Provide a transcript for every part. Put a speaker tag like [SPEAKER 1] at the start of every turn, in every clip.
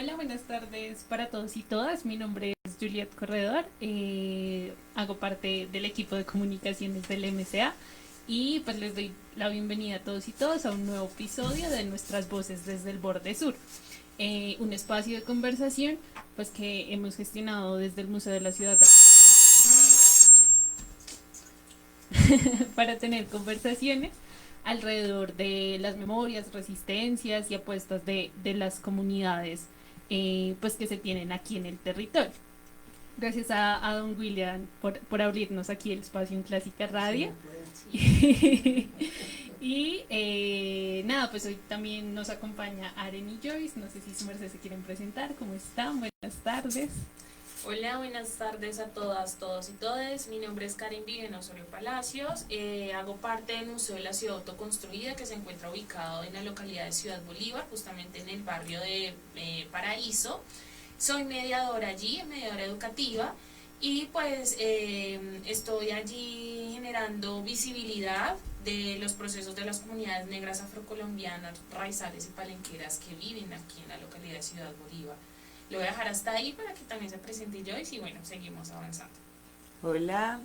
[SPEAKER 1] Hola, buenas tardes para todos y todas. Mi nombre es Juliet Corredor. Hago parte del equipo de comunicaciones del MCA y pues les doy la bienvenida a todos y todas a un nuevo episodio de Nuestras Voces desde el Borde Sur. Un espacio de conversación pues que hemos gestionado desde el Museo de la Ciudad para tener conversaciones alrededor de las memorias, resistencias y apuestas de las comunidades pues que se tienen aquí en el territorio. Gracias a don William por abrirnos aquí el espacio en Clásica Radio. Y nada, pues hoy también nos acompaña Aren y Joyce. No sé si su merced se quieren presentar. ¿Cómo están? Buenas tardes.
[SPEAKER 2] Hola, buenas tardes a todas, todos y todes. Mi nombre es Karen Viviana Osorio Palacios. Hago parte del Museo de la Ciudad Autoconstruida, que se encuentra ubicado en la localidad de Ciudad Bolívar, justamente en el barrio de Paraíso. Soy mediadora allí, mediadora educativa, y pues estoy allí generando visibilidad de los procesos de las comunidades negras afrocolombianas, raizales y palenqueras que viven aquí en la localidad de Ciudad Bolívar. Lo voy a dejar hasta ahí para que también se presente Joyce y bueno, seguimos avanzando.
[SPEAKER 3] Hola,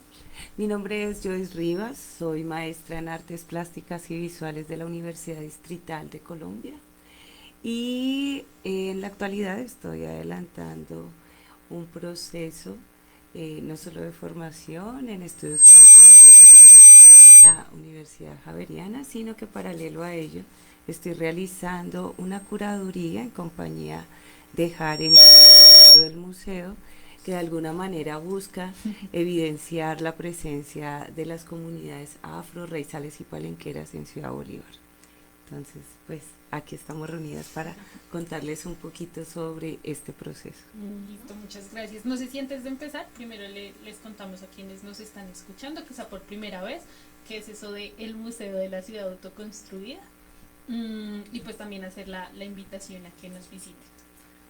[SPEAKER 3] mi nombre es Joyce Rivas, soy maestra en artes plásticas y visuales de la Universidad Distrital de Colombia y en la actualidad estoy adelantando un proceso no solo de formación en estudios en la Universidad Javeriana, sino que paralelo a ello estoy realizando una curaduría en compañía de Jaren del museo que de alguna manera busca evidenciar la presencia de las comunidades afro, raizales y palenqueras en Ciudad Bolívar. Entonces, pues aquí estamos reunidas para contarles un poquito sobre este proceso.
[SPEAKER 1] Listo, muchas gracias. No sé si antes de empezar, primero les contamos a quienes nos están escuchando, que sea por primera vez, qué es eso de el Museo de la Ciudad Autoconstruida. Y pues también hacer la invitación a que nos visiten.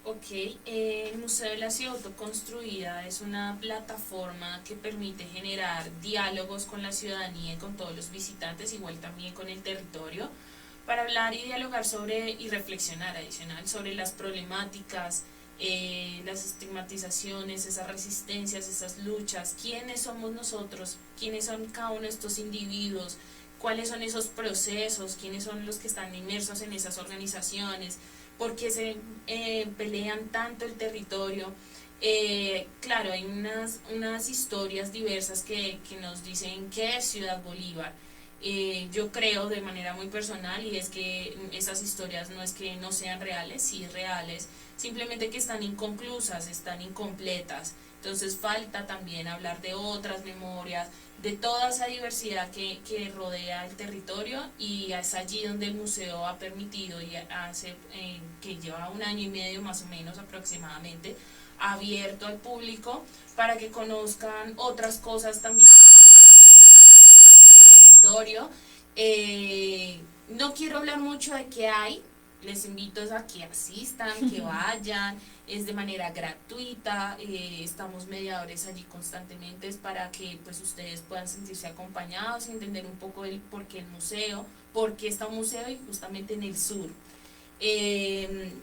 [SPEAKER 2] Ok, el Museo de la Ciudad Autoconstruida es una plataforma que permite generar diálogos con la ciudadanía y con todos los visitantes, igual también con el territorio, para hablar y dialogar sobre y reflexionar adicional sobre las problemáticas, las estigmatizaciones, esas resistencias, esas luchas, quiénes somos nosotros, quiénes son cada uno de estos individuos, cuáles son esos procesos, quiénes son los que están inmersos en esas organizaciones, por qué se pelean tanto el territorio. Claro, hay unas historias diversas que nos dicen qué es Ciudad Bolívar. Yo creo de manera muy personal y es que esas historias no es que no sean reales, sí reales, simplemente que están inconclusas, están incompletas. Entonces falta también hablar de otras memorias, de toda esa diversidad que rodea el territorio y es allí donde el museo ha permitido y hace que lleva un año y medio más o menos aproximadamente abierto al público para que conozcan otras cosas también territorio. No quiero hablar mucho de qué hay, les invito a que asistan, que vayan, es de manera gratuita, estamos mediadores allí constantemente es para que pues ustedes puedan sentirse acompañados y entender un poco el por qué el museo, por qué está un museo y justamente en el sur.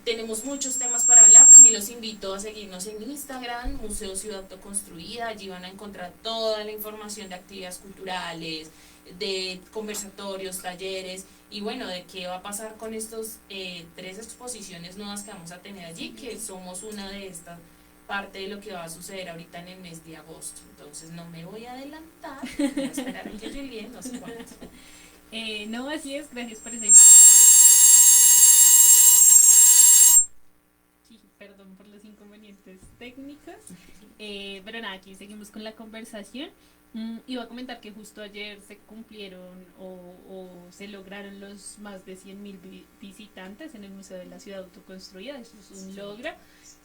[SPEAKER 2] Tenemos muchos temas para hablar, también los invito a seguirnos en Instagram, Museo Ciudad Autoconstruida, allí van a encontrar toda la información de actividades culturales, de conversatorios, talleres y bueno, de qué va a pasar con estos 3 exposiciones nuevas que vamos a tener allí, que somos una de estas parte de lo que va a suceder ahorita en el mes de agosto. Entonces no me voy a adelantar, voy a esperar a que Juliet nos cuente.
[SPEAKER 1] No, así es, gracias por ese. Sí, perdón por los inconvenientes técnicos. Pero nada, aquí seguimos con la conversación. Iba a comentar que justo ayer se cumplieron o se lograron los más de 100.000 visitantes en el Museo de la Ciudad Autoconstruida. Eso es un logro.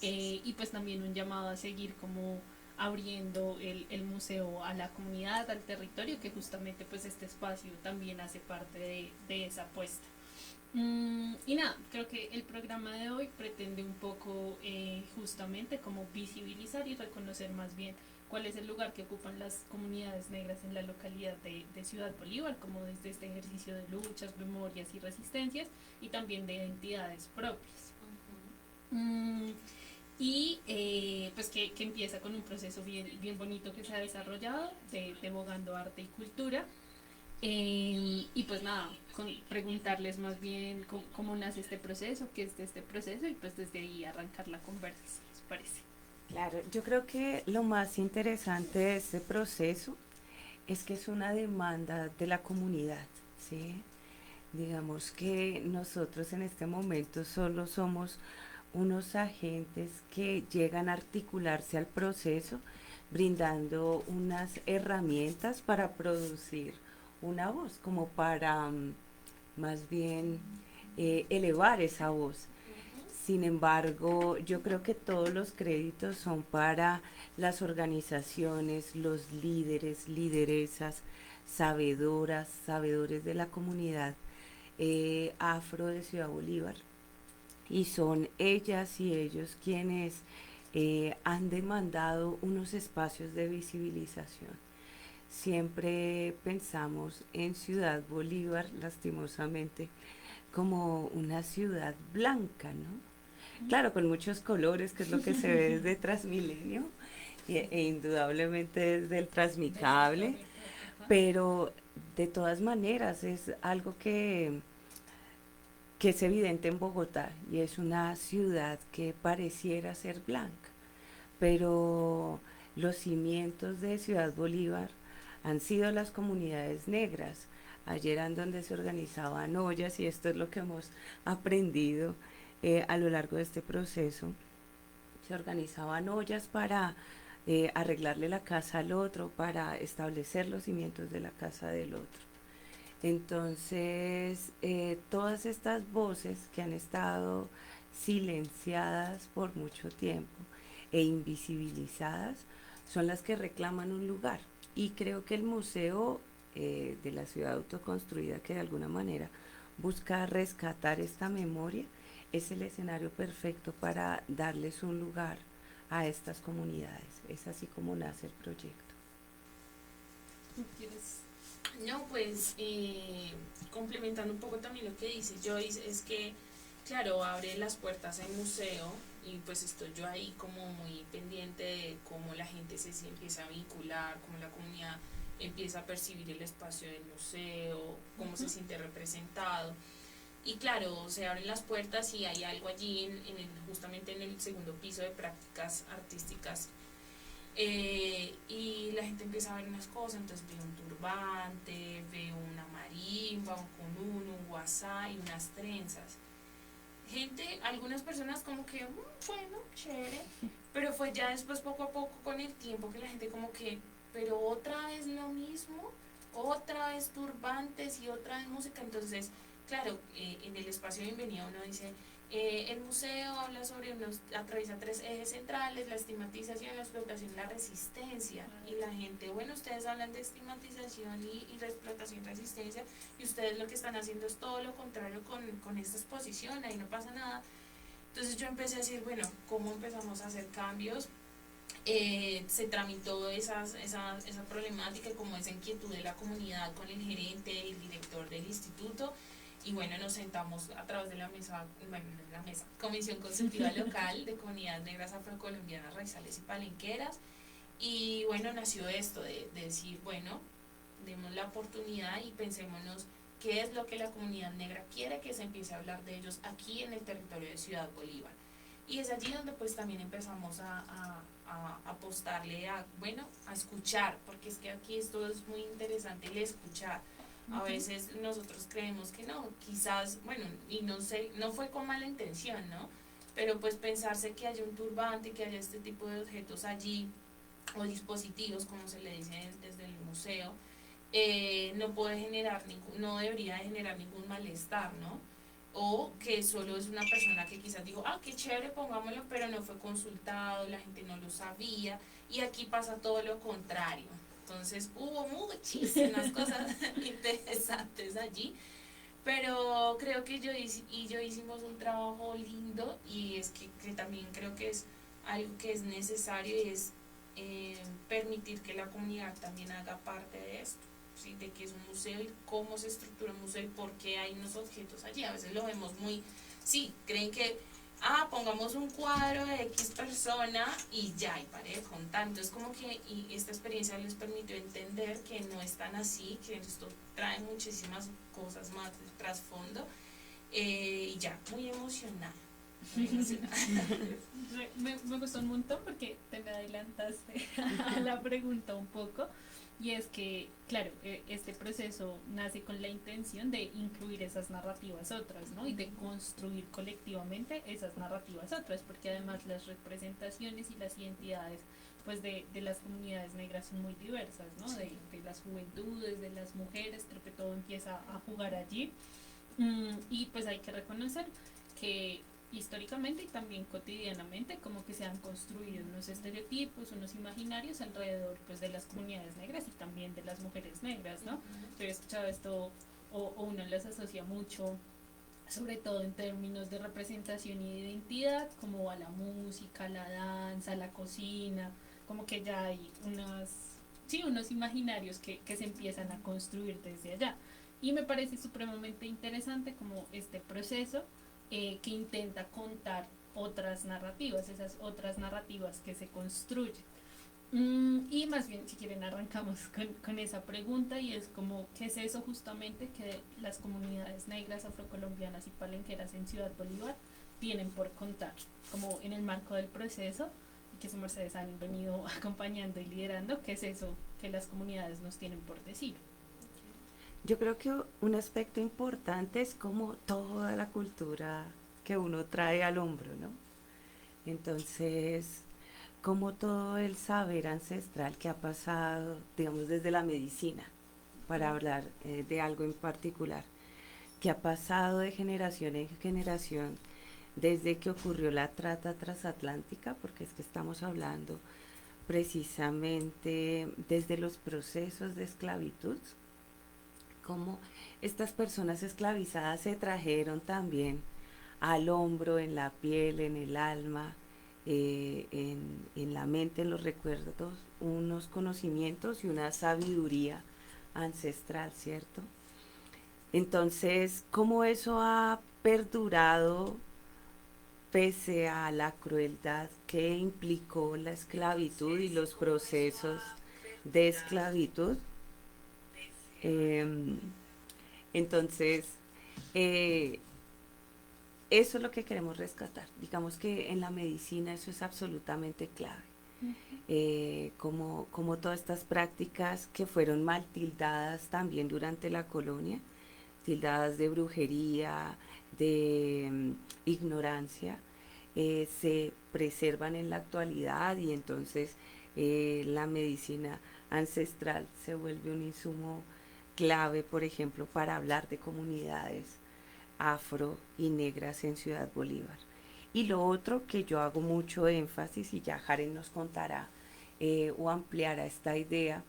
[SPEAKER 1] Y pues también un llamado a seguir como abriendo el museo a la comunidad, al territorio, que justamente pues este espacio también hace parte de esa apuesta. Y nada, creo que el programa de hoy pretende un poco justamente como visibilizar y reconocer más bien cuál es el lugar que ocupan las comunidades negras en la localidad de Ciudad Bolívar, como desde este ejercicio de luchas, memorias y resistencias, y también de identidades propias. Mm, y pues que empieza con un proceso bien bonito que se ha desarrollado de Bogando Arte y Cultura. Y pues nada, preguntarles más bien cómo nace este proceso, qué es de este proceso y pues desde ahí arrancar la conversación, ¿les parece?
[SPEAKER 3] Claro, yo creo que lo más interesante de este proceso es que es una demanda de la comunidad, ¿sí? Digamos que nosotros en este momento solo somos unos agentes que llegan a articularse al proceso, brindando unas herramientas para producir una voz, como para más bien elevar esa voz.
[SPEAKER 2] Ujú.
[SPEAKER 3] Sin embargo, yo creo que todos los créditos son para las organizaciones, los líderes, lideresas, sabedoras, sabedores de la comunidad afro de Ciudad Bolívar. Y son ellas y ellos quienes han demandado unos espacios de visibilización. Siempre pensamos en Ciudad Bolívar, lastimosamente, como una ciudad blanca, ¿no? Claro, con muchos colores, que es lo que se ve desde Transmilenio e indudablemente desde el
[SPEAKER 1] Desde la
[SPEAKER 3] Transmicable,
[SPEAKER 1] torre, ajá.
[SPEAKER 3] pero de todas maneras es algo que es evidente en Bogotá y es una ciudad que pareciera ser blanca, pero los cimientos de Ciudad Bolívar han sido las comunidades negras. Ayer eran donde se organizaban ollas y esto es lo que hemos aprendido a lo largo de este proceso. Se organizaban ollas para arreglarle la casa al otro, para establecer los cimientos de la casa del otro. Entonces, todas estas voces que han estado silenciadas por mucho tiempo e invisibilizadas son las que reclaman un lugar. Y creo que el museo de la ciudad autoconstruida, que de alguna manera busca rescatar esta memoria, es el escenario perfecto para darles un lugar a estas comunidades. Es así como nace el proyecto.
[SPEAKER 1] ¿Quieres?
[SPEAKER 2] No, pues complementando un poco también lo que dice Joyce, es que, claro, abre las puertas al museo y pues estoy yo ahí como muy pendiente de cómo la gente se empieza a vincular, cómo la comunidad empieza a percibir el espacio del museo, cómo se
[SPEAKER 1] Ujú.
[SPEAKER 2] siente representado. Y claro, se abren las puertas y hay algo allí justamente en el segundo piso de prácticas artísticas, y la gente empieza a ver unas cosas, entonces ve un turbante, ve una marimba, un cunún, un guasá y unas trenzas. Gente, algunas personas como que, bueno, chévere, pero fue ya después poco a poco con el tiempo que la gente como que, pero otra vez lo mismo, otra vez turbantes y otra vez música. Entonces, claro, en el espacio de bienvenida uno dice, el museo habla sobre atraviesa tres ejes centrales: la estigmatización, la explotación y la resistencia. Y la gente, bueno, ustedes hablan de estigmatización y la explotación y resistencia, y ustedes lo que están haciendo es todo lo contrario con esta exposición, ahí no pasa nada. Entonces yo empecé a decir, bueno, ¿cómo empezamos a hacer cambios? Se tramitó esa problemática, como esa inquietud de la comunidad con el gerente, el director del instituto, y bueno, nos sentamos a través de la mesa, bueno, no la mesa, Comisión Consultiva Local de Comunidades Negras Afrocolombianas, Raizales y Palenqueras, y bueno, nació esto de decir, bueno, demos la oportunidad y pensémonos qué es lo que la comunidad negra quiere que se empiece a hablar de ellos aquí en el territorio de Ciudad Bolívar. Y es allí donde pues también empezamos a apostarle a, bueno, a escuchar, porque es que aquí esto es muy interesante, el escuchar. A
[SPEAKER 1] Ujú.
[SPEAKER 2] veces nosotros creemos que no, quizás, bueno, y no sé, no fue con mala intención, ¿no? Pero pues pensarse que haya un turbante, que haya este tipo de objetos allí, o dispositivos, como se le dice desde el museo, no puede generar no debería de generar ningún malestar, ¿no? O que solo es una persona que quizás dijo, ah, qué chévere, pongámoslo, pero no fue consultado, la gente no lo sabía, y aquí pasa todo lo contrario. Entonces hubo muchísimas cosas interesantes allí, pero creo que yo hicimos un trabajo lindo, y es que también creo que es algo que es necesario, y es permitir que la comunidad también haga parte de esto, ¿sí? De qué es un museo y cómo se estructura un museo y por qué hay unos objetos allí. A veces lo vemos muy, sí, creen que pongamos un cuadro de X persona y ya, y pare de contar. Entonces como que y esta experiencia les permitió entender que no es tan así, que esto trae muchísimas cosas más de trasfondo, y ya, muy emocionada. Muy emocionada.
[SPEAKER 1] Me gustó un montón porque te me adelantaste a la pregunta un poco. Y es que, claro, este proceso nace con la intención de incluir esas narrativas otras, ¿no? Y de construir colectivamente esas narrativas otras, porque además las representaciones y las identidades pues de las comunidades negras son muy diversas, ¿no? De las juventudes, de las mujeres, creo que todo empieza a jugar allí. Y pues hay que reconocer que históricamente y también cotidianamente como que se han construido unos estereotipos, unos imaginarios alrededor pues de las comunidades negras y también de las mujeres negras, ¿no? Yo he escuchado esto o uno las asocia mucho, sobre todo en términos de representación y de identidad, como a la música, a la danza, a la cocina, como que ya hay unos imaginarios que se empiezan a construir desde allá. Y me parece supremamente interesante como este proceso que intenta contar otras narrativas, esas otras narrativas que se construyen. Y más bien, si quieren, arrancamos con esa pregunta y es como, ¿qué es eso justamente que las comunidades negras, afrocolombianas y palenqueras en Ciudad Bolívar tienen por contar, como en el marco del proceso y que su mercedes han venido acompañando y liderando? ¿Qué es eso que las comunidades nos tienen por decir?
[SPEAKER 3] Yo creo que un aspecto importante es como toda la cultura que uno trae al hombro, ¿no? Entonces, como todo el saber ancestral que ha pasado, digamos, desde la medicina, para hablar de algo en particular, que ha pasado de generación en generación desde que ocurrió la trata transatlántica, porque es que estamos hablando precisamente desde los procesos de esclavitud, cómo estas personas esclavizadas se trajeron también al hombro, en la piel, en el alma, en la mente, en los recuerdos, unos conocimientos y una sabiduría ancestral, ¿cierto? Entonces, ¿cómo eso ha perdurado pese a la crueldad que implicó la esclavitud y los procesos de esclavitud? Em, entonces, eh, eso es lo que queremos rescatar. Digamos que en la medicina eso es absolutamente clave. Como todas estas prácticas que fueron mal tildadas también durante la colonia, tildadas de brujería, de ignorancia, se preservan en la actualidad y entonces la medicina ancestral se vuelve un insumo clave, por ejemplo, para hablar de comunidades afro y negras en Ciudad Bolívar. Y lo otro que yo hago mucho énfasis, y ya Jaren nos contará o ampliará esta idea,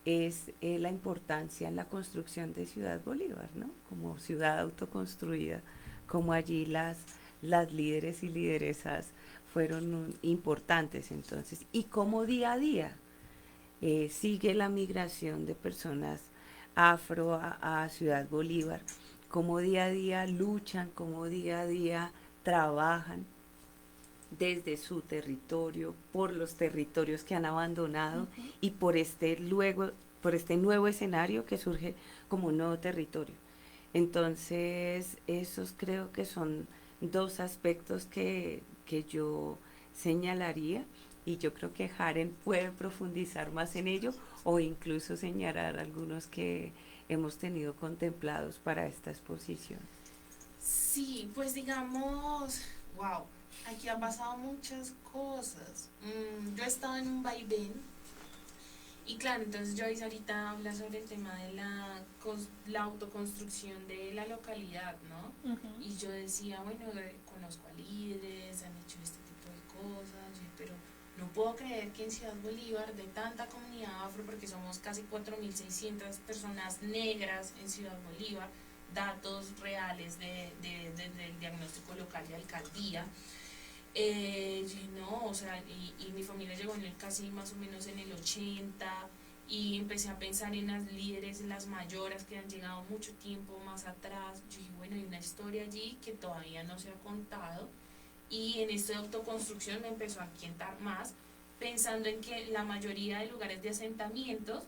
[SPEAKER 3] es la importancia en la construcción de Ciudad Bolívar, ¿no? Como ciudad autoconstruida, como allí las líderes y lideresas fueron importantes entonces, y como día a día sigue la migración de personas afro a Ciudad Bolívar, como día a día luchan, como día a día trabajan desde su territorio, por los territorios que han abandonado y por este nuevo escenario que surge como un nuevo territorio. Entonces, esos creo que son dos aspectos que yo señalaría y yo creo que Jaren puede profundizar más en ello o incluso señalar algunos que hemos tenido contemplados para esta exposición.
[SPEAKER 2] Sí, pues digamos, wow, aquí han pasado muchas cosas. Yo he estado en un vaivén y claro, entonces Joyce ahorita habla sobre el tema de la autoconstrucción de la localidad, ¿no? Y yo decía, bueno, conozco a líderes, han hecho este tipo de cosas, pero no puedo creer que en Ciudad Bolívar, de tanta comunidad afro, porque somos casi 4.600 personas negras en Ciudad Bolívar, datos reales del diagnóstico local de alcaldía, no, o sea, y mi familia llegó en el casi más o menos en el 80 y empecé a pensar en las líderes, en las mayoras que han llegado mucho tiempo más atrás. Yo dije, bueno, hay una historia allí que todavía no se ha contado y en esta autoconstrucción me empezó a inquietar más, pensando en que la mayoría de lugares de asentamientos,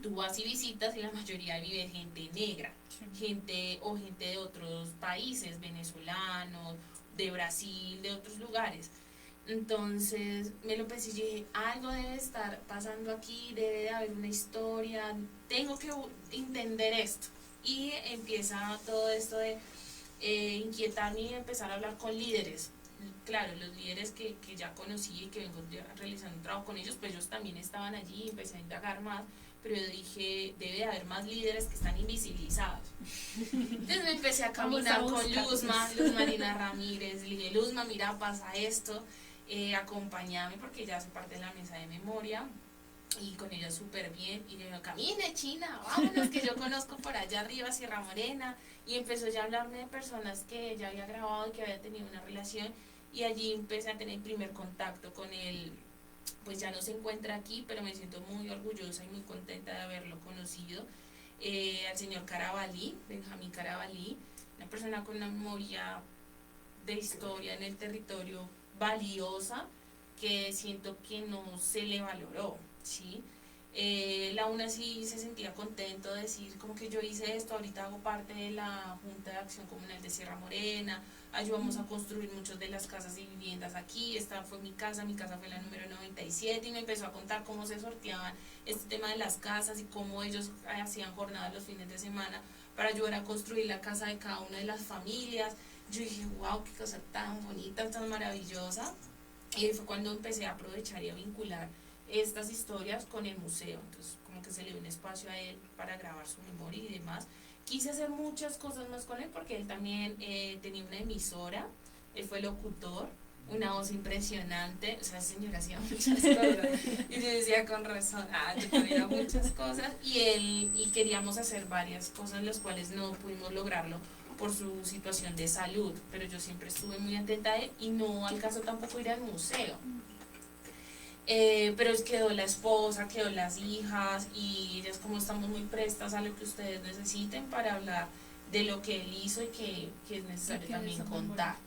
[SPEAKER 2] tú vas y visitas y la mayoría vive gente negra, gente de otros países, venezolanos, de Brasil, de otros lugares. Entonces me lo pensé y dije, algo debe estar pasando aquí, debe de haber una historia, tengo que entender esto. Y empieza todo esto de inquietarme y empezar a hablar con líderes. Claro, los líderes que ya conocí y que vengo realizando un trabajo con ellos, pues ellos también estaban allí y empecé a indagar más, pero yo dije, debe de haber más líderes que están invisibilizados. Entonces me empecé a caminar con Luz Marina Ramírez, le dije, Luzma, mira, pasa esto, acompáñame porque ya hace parte de la mesa de memoria, y con ella súper bien, y le digo, camine China, vámonos, que yo conozco por allá arriba Sierra Morena, y empezó ya a hablarme de personas que ella había grabado y que había tenido una relación, y allí empecé a tener el primer contacto con él. Pues ya no se encuentra aquí, pero me siento muy orgullosa y muy contenta de haberlo conocido, al señor Carabalí, Benjamín Carabalí, una persona con una memoria de historia en el territorio valiosa, que siento que no se le valoró, ¿sí? Él aún así se sentía contento de decir como que yo hice esto, ahorita hago parte de la Junta de Acción Comunal de Sierra Morena, ayudamos a construir muchas de las casas y viviendas aquí, esta fue mi casa fue la número 97, y me empezó a contar cómo se sorteaban este tema de las casas y cómo ellos hacían jornadas los fines de semana para ayudar a construir la casa de cada una de las familias. Yo dije, wow, qué cosa tan bonita, tan maravillosa. Y fue cuando empecé a aprovechar y a vincular estas historias con el museo. Entonces, como que se le dio un espacio a él para grabar su memoria y demás. Quise hacer muchas cosas más con él porque él también tenía una emisora, él fue locutor, una voz impresionante, o sea, el señor hacía muchas cosas. Y yo decía, con razón, yo también hago muchas cosas. Y queríamos hacer varias cosas, las cuales no pudimos lograrlo por su situación de salud, pero yo siempre estuve muy atenta a él y no alcanzó tampoco ir al museo. Pero quedó la esposa, quedó las hijas, y ellas como estamos muy prestas a lo que ustedes necesiten para hablar de lo que él hizo y que es necesario también contar.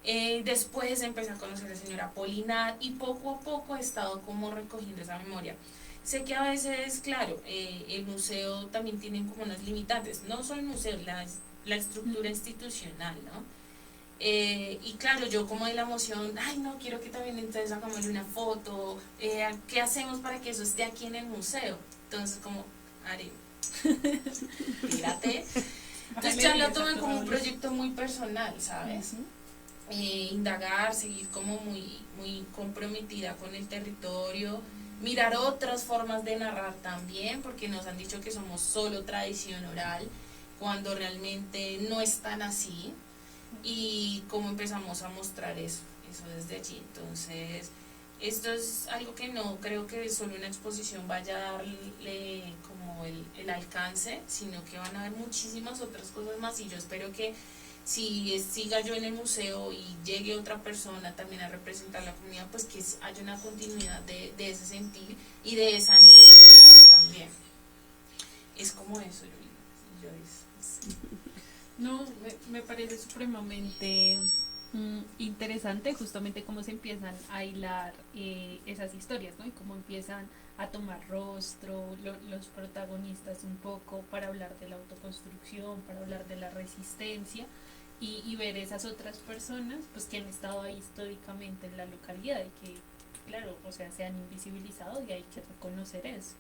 [SPEAKER 2] Después empecé a conocer al señor Apolinar y poco a poco he estado como recogiendo esa memoria. Sé que a veces, claro, el museo también tiene como unas limitantes, no solo el museo, la estructura institucional, ¿no? Y claro, yo como de la emoción, ay no, quiero que también entonces hagámosle una foto, ¿qué hacemos para que eso esté aquí en el museo? Entonces como, Ari, tírate. Entonces ya lo tomé como un proyecto muy personal, ¿sabes? Indagar, seguir como muy comprometida con el territorio, mirar otras formas de narrar también, porque nos han dicho que somos solo tradición oral, cuando realmente no es tan así, y cómo empezamos a mostrar eso desde allí. Entonces, esto es algo que no creo que solo una exposición vaya a darle como el alcance, sino que van a haber muchísimas otras cosas más, y yo espero que si siga yo en el museo y llegue otra persona también a representar la comunidad, pues que haya una continuidad de ese sentir y de esa necesidad también. Es como eso, yo
[SPEAKER 1] No, me parece supremamente interesante justamente cómo se empiezan a hilar esas historias, ¿no? Y cómo empiezan a tomar rostro los protagonistas un poco para hablar de la autoconstrucción, para hablar de la resistencia, y ver esas otras personas pues que han estado ahí históricamente en la localidad y que, claro, o sea, se han invisibilizado, y hay que reconocer eso.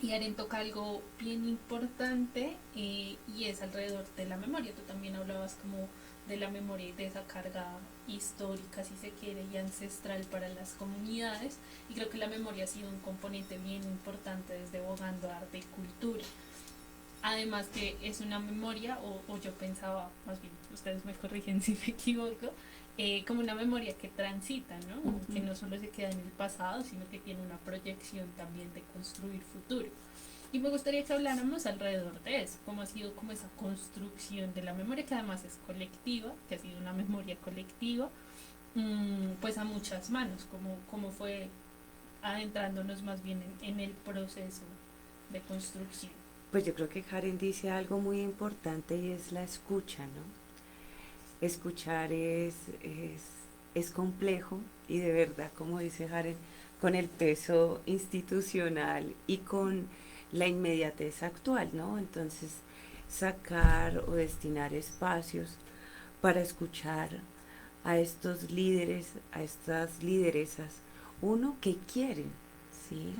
[SPEAKER 1] Y Aren toca algo bien importante, y es alrededor de la memoria. Tú también hablabas como de la memoria y de esa carga histórica, si se quiere, y ancestral para las comunidades, y creo que la memoria ha sido un componente bien importante desde Bogando Arte y Cultura. Además que es una memoria, o yo pensaba, más bien, ustedes me corrigen si me equivoco, como una memoria que transita, ¿no? Que no solo se queda en el pasado, sino que tiene una proyección también de construir futuro. Y me gustaría que habláramos alrededor de eso, cómo ha sido como esa construcción de la memoria, que además es colectiva, que ha sido una memoria colectiva, pues a muchas manos, como fue adentrándonos más bien en el proceso de construcción.
[SPEAKER 3] Pues yo creo que Karen dice algo muy importante, y es la escucha, ¿no? Escuchar es complejo y de verdad, como dice Jaren, con el peso institucional y con la inmediatez actual, ¿no? Entonces, sacar o destinar espacios para escuchar a estos líderes, a estas lideresas, uno, que quieren, ¿sí?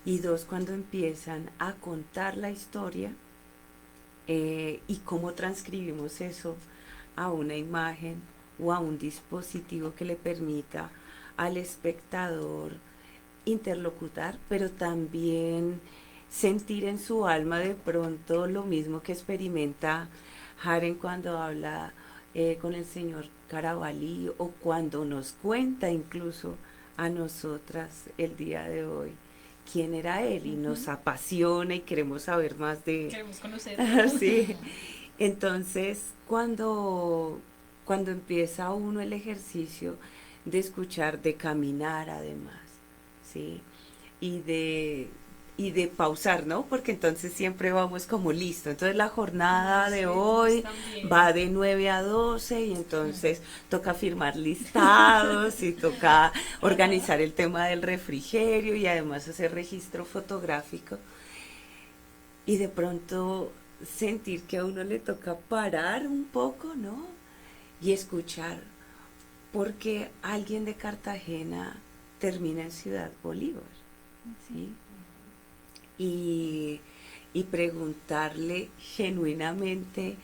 [SPEAKER 3] Y dos, cuando empiezan a contar la historia y cómo transcribimos eso a una imagen o a un dispositivo que le permita al espectador interlocutar, pero también sentir en su alma de pronto lo mismo que experimenta Haren cuando habla con el señor Carabalí o cuando nos cuenta incluso a nosotras el día de hoy quién era él y nos apasiona y queremos saber más de...
[SPEAKER 1] Queremos conocer.
[SPEAKER 3] Sí. Entonces, cuando empieza uno el ejercicio de escuchar, de caminar además, ¿sí? Y de pausar, ¿no? Porque entonces siempre vamos como listo. Entonces la jornada de hoy va de 9 a 12 y entonces toca firmar listados y toca organizar el tema del refrigerio y además hacer registro fotográfico. Y de pronto sentir que a uno le toca parar un poco, ¿no? Y escuchar, porque alguien de Cartagena termina en Ciudad Bolívar, ¿sí? Y preguntarle genuinamente,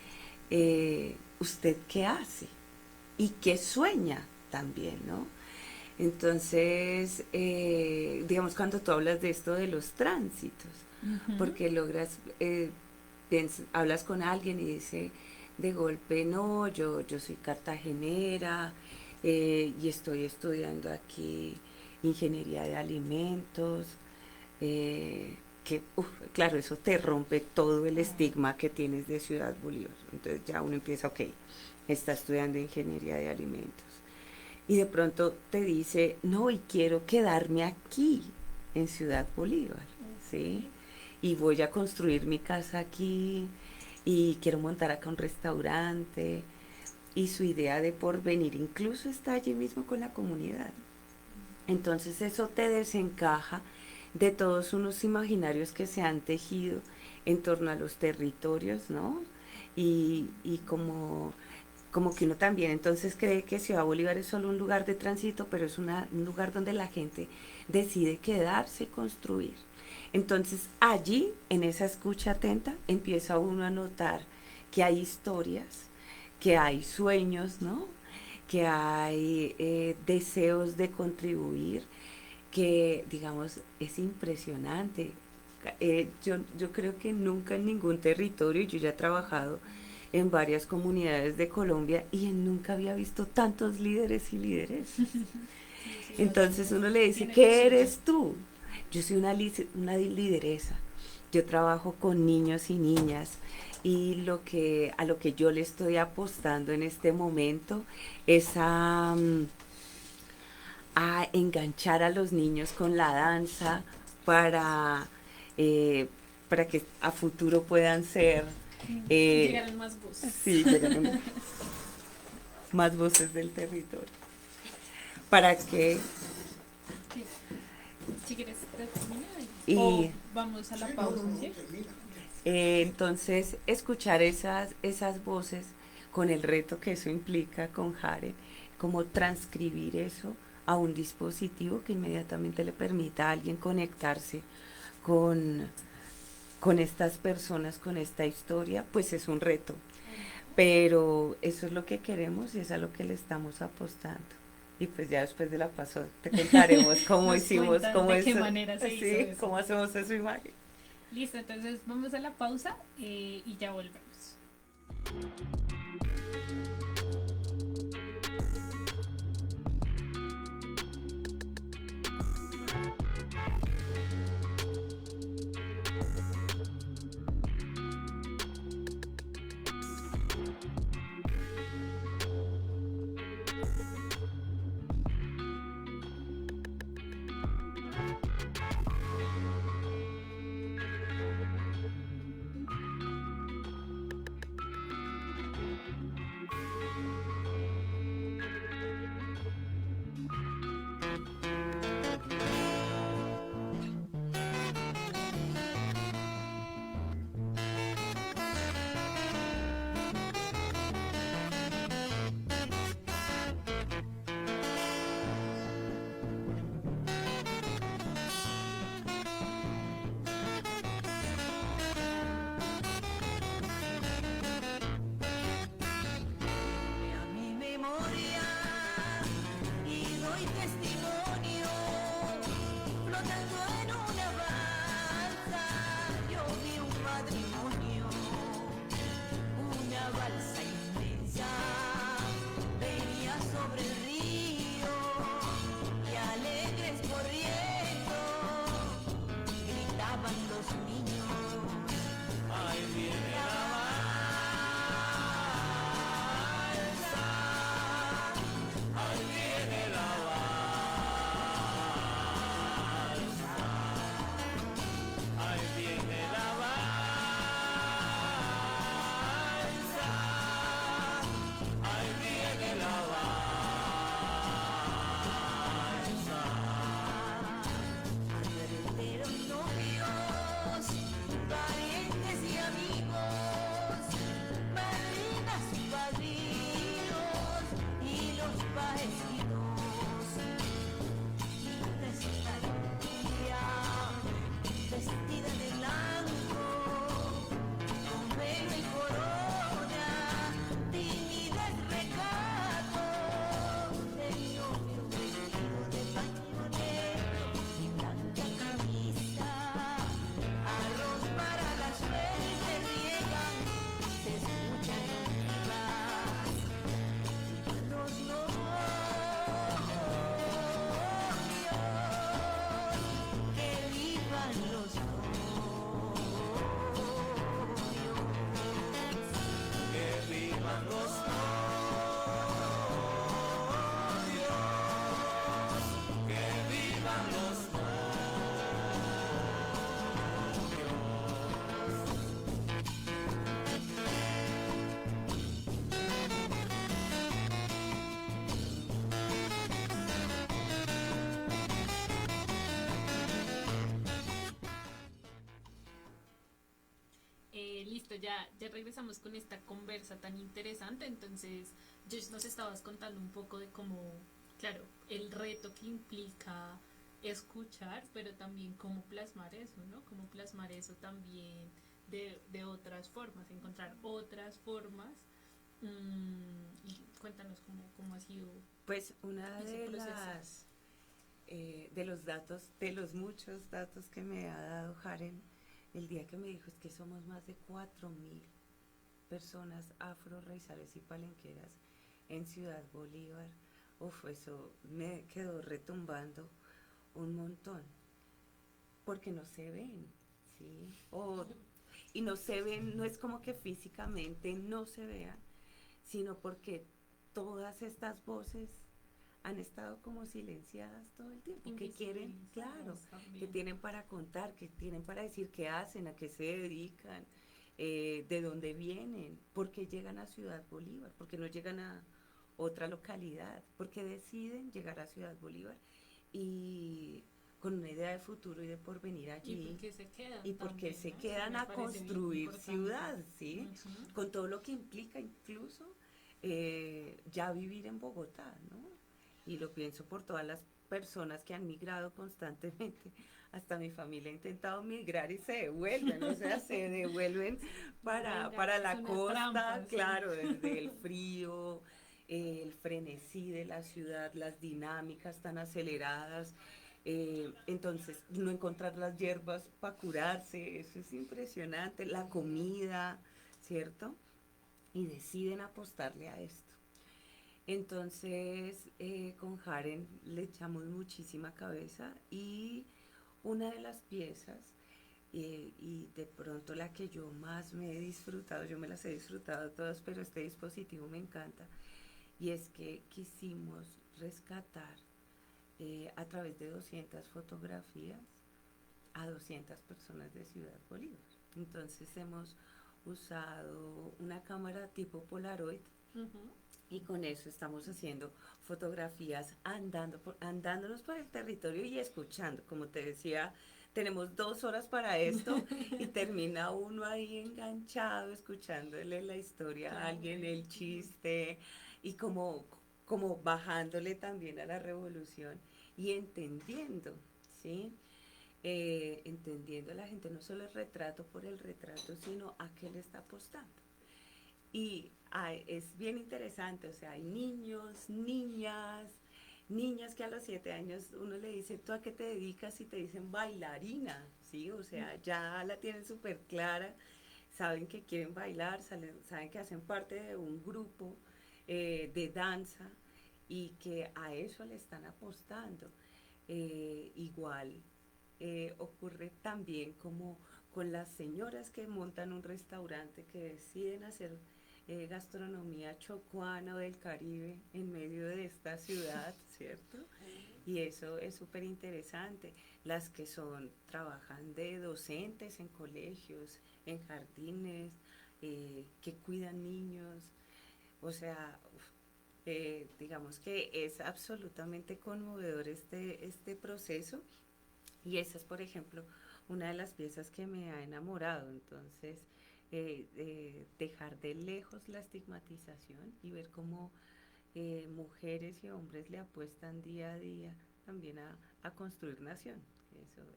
[SPEAKER 3] ¿usted qué hace? Y qué sueña también, ¿no? Entonces, digamos, cuando tú hablas de esto de los tránsitos, porque logras, hablas con alguien y dice de golpe, no, yo soy cartagenera y estoy estudiando aquí ingeniería de alimentos, que, claro, eso te rompe todo el estigma que tienes de Ciudad Bolívar. Entonces ya uno empieza, ok, está estudiando ingeniería de alimentos. Y de pronto te dice, no, y quiero quedarme aquí, en Ciudad Bolívar, ¿sí? Y voy a construir mi casa aquí, y quiero montar acá un restaurante, y su idea de porvenir incluso está allí mismo con la comunidad. Entonces eso te desencaja de todos unos imaginarios que se han tejido en torno a los territorios, ¿no? Y como que uno también entonces cree que Ciudad Bolívar es solo un lugar de tránsito, pero es un lugar donde la gente decide quedarse y construir. Entonces allí, en esa escucha atenta, empieza uno a notar que hay historias, que hay sueños, ¿no? Que hay deseos de contribuir, que digamos es impresionante. Yo creo que nunca en ningún territorio, yo ya he trabajado en varias comunidades de Colombia y nunca había visto tantos líderes y lideresas. Entonces uno le dice, ¿qué eres tú? Yo soy una lideresa. Yo trabajo con niños y niñas y a lo que yo le estoy apostando en este momento es a enganchar a los niños con la danza para que a futuro puedan ser...
[SPEAKER 1] llegaron más voces.
[SPEAKER 3] Sí, llegaron más voces del territorio. Para que...
[SPEAKER 1] Si quieres terminar
[SPEAKER 3] y
[SPEAKER 1] vamos a la pausa, ¿sí?
[SPEAKER 3] Entonces, escuchar esas voces con el reto que eso implica con Haren, como transcribir eso a un dispositivo que inmediatamente le permita a alguien conectarse con estas personas, con esta historia, pues es un reto. Pero eso es lo que queremos y es a lo que le estamos apostando. Y pues ya después de la paso te contaremos cómo hicimos, cómo
[SPEAKER 1] de qué manera se hizo eso.
[SPEAKER 3] Cómo hacemos esa imagen.
[SPEAKER 1] Listo, entonces vamos a la pausa y ya volvemos. ya regresamos con esta conversa tan interesante. Entonces, nos estabas contando un poco de cómo, claro, el reto que implica escuchar, pero también cómo plasmar eso, ¿no? Cómo plasmar eso también de otras formas, encontrar otras formas. Y cuéntanos cómo ha sido
[SPEAKER 3] Pues una
[SPEAKER 1] ese
[SPEAKER 3] de
[SPEAKER 1] proceso.
[SPEAKER 3] de los datos, de los muchos datos que me ha dado Jaren, el día que me dijo es que somos más de 4.000 personas afro, raizales y palenqueras en Ciudad Bolívar. Uf, eso me quedó retumbando un montón, porque no se ven, ¿sí? Y no se ven, no es como que físicamente no se vean, sino porque todas estas voces han estado como silenciadas todo el tiempo, que quieren, claro,
[SPEAKER 1] Invisibilizadas
[SPEAKER 3] que
[SPEAKER 1] también.
[SPEAKER 3] tienen para contar, que tienen para decir qué hacen, a qué se dedican, de dónde vienen, por qué llegan a Ciudad Bolívar, porque no llegan a otra localidad, porque deciden llegar a Ciudad Bolívar y con una idea de futuro y de porvenir
[SPEAKER 1] Y
[SPEAKER 3] allí,
[SPEAKER 1] porque se quedan
[SPEAKER 3] y porque
[SPEAKER 1] también,
[SPEAKER 3] se
[SPEAKER 1] ¿no? Eso
[SPEAKER 3] quedan
[SPEAKER 1] me
[SPEAKER 3] a
[SPEAKER 1] parece bien
[SPEAKER 3] construir
[SPEAKER 1] importante.
[SPEAKER 3] ciudad, ¿sí?
[SPEAKER 1] Ujú.
[SPEAKER 3] Con todo lo que implica incluso ya vivir en Bogotá, ¿no? Y lo pienso por todas las personas que han migrado constantemente. Hasta mi familia ha intentado migrar y se devuelven, o sea, se devuelven
[SPEAKER 1] Venga,
[SPEAKER 3] para
[SPEAKER 1] eso es
[SPEAKER 3] la
[SPEAKER 1] una trampa,
[SPEAKER 3] costa,
[SPEAKER 1] sí.
[SPEAKER 3] claro, desde el frío, el frenesí de la ciudad, las dinámicas tan aceleradas. Entonces, no encontrar las hierbas para curarse, eso es impresionante, la comida, ¿cierto? Y deciden apostarle a esto. Entonces, con Jaren le echamos muchísima cabeza y una de las piezas, y de pronto la que yo más me he disfrutado, yo me las he disfrutado todas, pero este dispositivo me encanta, y es que quisimos rescatar a través de 200 fotografías a 200 personas de Ciudad Bolívar. Entonces hemos usado una cámara tipo Polaroid
[SPEAKER 1] Ujú.
[SPEAKER 3] y con eso estamos haciendo fotografías andándonos por el territorio y escuchando. Como te decía, tenemos 2 horas para esto y termina uno ahí enganchado escuchándole la historia a
[SPEAKER 1] Claro.
[SPEAKER 3] alguien, el chiste y como bajándole también a la revolución y entendiendo, ¿sí? Entendiendo a la gente no solo el retrato por el retrato, sino a qué le está apostando. Y es bien interesante, o sea, hay niños, niñas que a los 7 años uno le dice, ¿tú a qué te dedicas? Y te dicen bailarina, ¿sí? O sea, ya la tienen súper clara, saben que quieren bailar, saben que hacen parte de un grupo de danza y que a eso le están apostando. Igual ocurre también como con las señoras que montan un restaurante, que deciden hacer gastronomía chocuana o del Caribe en medio de esta ciudad, ¿cierto? Y eso es súper interesante. Las que trabajan de docentes en colegios, en jardines, que cuidan niños, o sea, digamos que es absolutamente conmovedor este proceso y esa es, por ejemplo, una de las piezas que me ha enamorado. Entonces, dejar de lejos la estigmatización y ver cómo mujeres y hombres le apuestan día a día también a construir nación.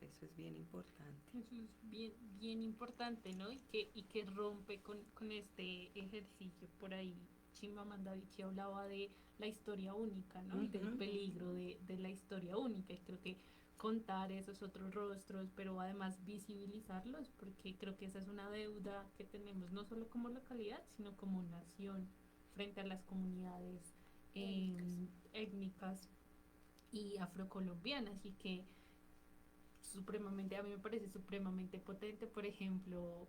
[SPEAKER 3] Eso es bien importante.
[SPEAKER 1] Eso es bien, bien importante, ¿no? Y que rompe con este ejercicio por ahí. Chimamanda Adichie hablaba de la historia única, ¿no? Y del
[SPEAKER 3] Ujú.
[SPEAKER 1] peligro de la historia única. Y creo que contar esos otros rostros, pero además visibilizarlos, porque creo que esa es una deuda que tenemos no solo como localidad, sino como nación frente a las comunidades
[SPEAKER 2] Étnicas.
[SPEAKER 1] étnicas y afrocolombianas y que supremamente, a mí me parece supremamente potente, por ejemplo,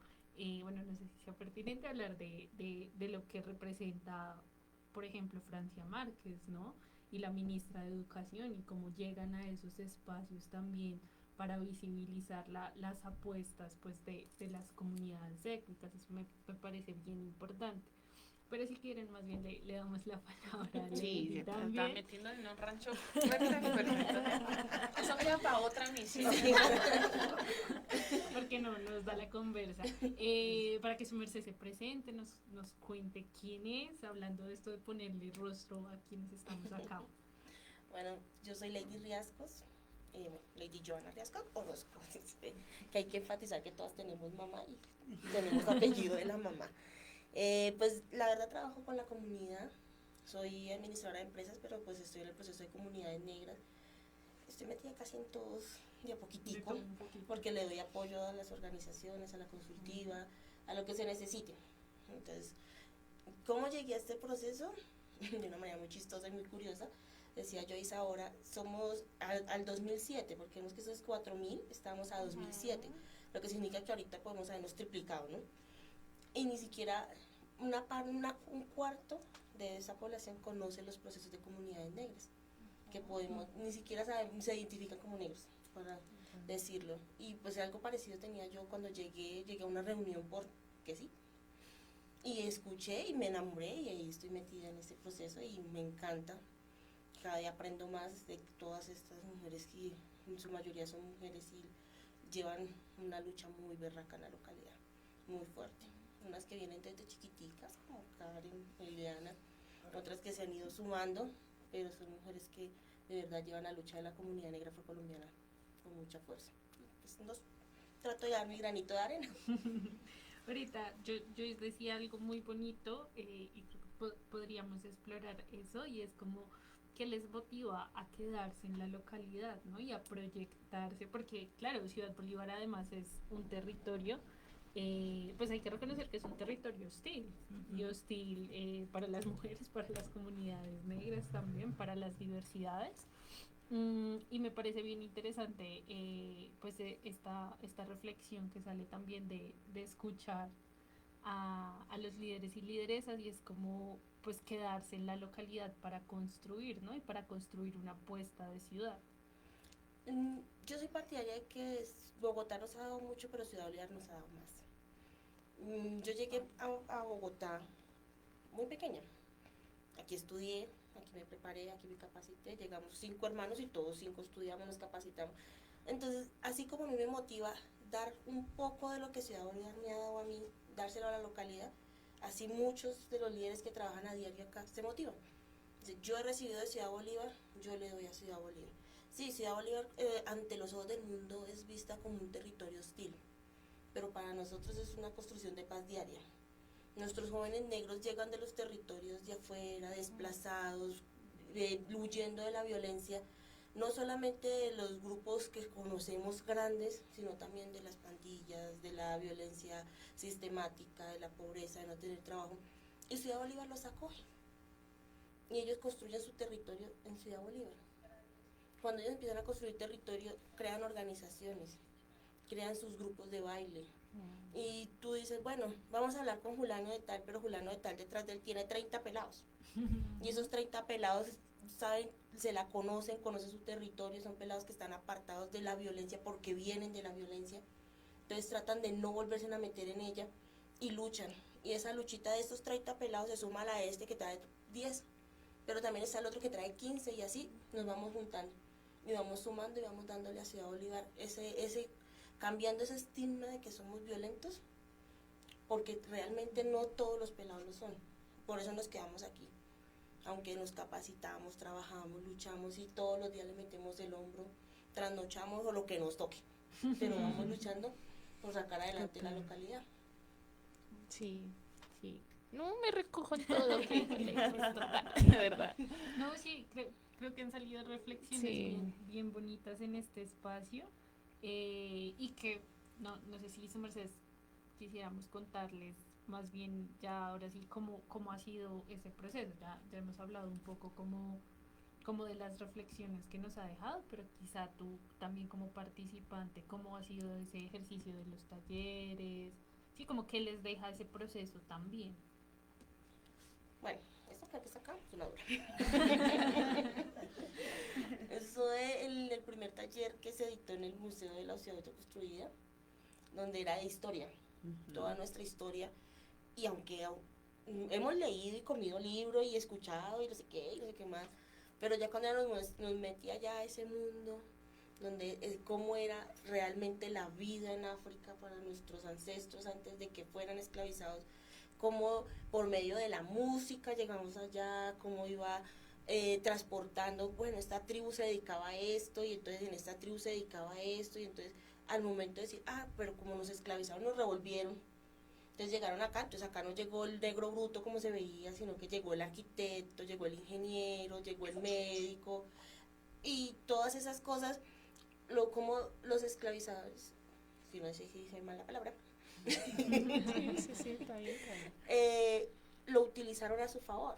[SPEAKER 1] bueno, no sé si sea pertinente hablar de lo que representa, por ejemplo, Francia Márquez, ¿no? Y la ministra de Educación y cómo llegan a esos espacios también para visibilizar las apuestas pues de las comunidades étnicas, eso me parece bien importante. Pero si quieren, más bien le damos la palabra a
[SPEAKER 2] Sí,
[SPEAKER 1] Lady
[SPEAKER 2] se está
[SPEAKER 1] también.
[SPEAKER 2] metiendo en un rancho fuerte. Eso me da para otra misión.
[SPEAKER 1] Porque no nos da la conversa. Para que su merced se presente, nos cuente quién es, hablando de esto de ponerle rostro a quienes estamos acá.
[SPEAKER 4] Bueno, yo soy Lady Riascos, Lady Joana Riascos Orozco, que hay que enfatizar que todas tenemos mamá y tenemos apellido de la mamá. Pues la verdad trabajo con la comunidad, soy administradora de empresas, pero pues estoy en el proceso de comunidades negras. Estoy metida casi en todos, de a poquitico, porque le doy apoyo a las organizaciones, a la consultiva, a lo que se necesite. Entonces, ¿cómo llegué a este proceso? De una manera muy chistosa y muy curiosa. Decía Joyce ahora, somos al 2007, porque vemos que eso es 4.000, estamos a 2007, lo que significa que ahorita podemos habernos triplicado, ¿no? Y ni siquiera un cuarto de esa población conoce los procesos de comunidades negras, que podemos, ni siquiera se identifican como negros, para decirlo. Y pues algo parecido tenía yo cuando llegué a una reunión porque sí, y escuché y me enamoré y ahí estoy metida en este proceso y me encanta. Cada día aprendo más de todas estas mujeres que en su mayoría son mujeres y llevan una lucha muy berraca en la localidad, muy fuerte. Unas que vienen desde chiquiticas, como Karen, Eliana, otras que se han ido sumando, pero son mujeres que de verdad llevan la lucha de la comunidad negra afrocolombiana con mucha fuerza. Pues trato de dar mi granito de arena.
[SPEAKER 1] Ahorita yo decía algo muy bonito y creo que podríamos explorar eso, y es como que les motiva a quedarse en la localidad, ¿no? Y a proyectarse, porque claro, Ciudad Bolívar además es un territorio, pues hay que reconocer que es un territorio hostil, y hostil para las mujeres, para las comunidades negras también, para las diversidades. Y me parece bien interesante pues esta reflexión que sale también de escuchar a los líderes y lideresas, y es como pues quedarse en la localidad para construir, ¿no? Y para construir una apuesta de ciudad.
[SPEAKER 4] Yo soy partidaria de que Bogotá nos ha dado mucho, pero Ciudad Bolívar nos ha dado más. Yo llegué a Bogotá muy pequeña. Aquí estudié, aquí me preparé, aquí me capacité. Llegamos 5 hermanos y todos 5 estudiamos, nos capacitamos. Entonces, así como a mí me motiva dar un poco de lo que Ciudad Bolívar me ha dado a mí, dárselo a la localidad, así muchos de los líderes que trabajan a diario acá se motivan. Yo he recibido de Ciudad Bolívar, yo le doy a Ciudad Bolívar. Sí, Ciudad Bolívar ante los ojos del mundo es vista como un territorio hostil, pero para nosotros es una construcción de paz diaria. Nuestros jóvenes negros llegan de los territorios de afuera, desplazados, huyendo de la violencia, no solamente de los grupos que conocemos grandes, sino también de las pandillas, de la violencia sistemática, de la pobreza, de no tener trabajo. Y Ciudad Bolívar los acoge. Y ellos construyen su territorio en Ciudad Bolívar. Cuando ellos empiezan a construir territorio, crean organizaciones, crean sus grupos de baile. Y tú dices, bueno, vamos a hablar con Julano de tal, pero Julano de tal detrás de él tiene 30 pelados. Y esos 30 pelados saben, se la conocen su territorio, son pelados que están apartados de la violencia porque vienen de la violencia. Entonces tratan de no volverse a meter en ella y luchan. Y esa luchita de estos 30 pelados se suma a la de este que trae 10. Pero también está el otro que trae 15 y así nos vamos juntando. Y vamos sumando y vamos dándole a Ciudad Bolívar cambiando ese estigma de que somos violentos, porque realmente no todos los pelados lo son. Por eso nos quedamos aquí. Aunque nos capacitamos, trabajamos, luchamos y todos los días le metemos el hombro, trasnochamos o lo que nos toque. Pero vamos luchando por sacar adelante la localidad.
[SPEAKER 2] Sí, sí. No me recojo en todo, de verdad.
[SPEAKER 1] No, sí, creo que han salido reflexiones bien bonitas en este espacio, y que no sé si su merced quisiéramos contarles más bien ya ahora sí cómo ha sido ese proceso. Ya hemos hablado un poco como de las reflexiones que nos ha dejado, pero quizá tú también como participante, cómo ha sido ese ejercicio de los talleres, sí, como que les deja ese proceso también.
[SPEAKER 4] Bueno, esto que está acá es una dura. Eso es el primer taller que se editó en el Museo de la Ciudad Autoconstruida, donde era de historia, toda nuestra historia. Y aunque hemos leído y comido libros y escuchado y no sé qué, y no sé qué más, pero ya cuando nos metía ya a ese mundo, donde cómo era realmente la vida en África para nuestros ancestros antes de que fueran esclavizados, cómo por medio de la música llegamos allá, cómo iba transportando, bueno, esta tribu se dedicaba a esto y entonces en esta tribu se dedicaba a esto y entonces al momento de decir, pero como nos esclavizaron, nos revolvieron. Entonces llegaron acá, entonces acá no llegó el negro bruto como se veía, sino que llegó el arquitecto, llegó el ingeniero, llegó el médico y todas esas cosas, como los esclavizadores, si no sé si dice mal la palabra,
[SPEAKER 1] Sí, está bien, está bien.
[SPEAKER 4] lo utilizaron a su favor.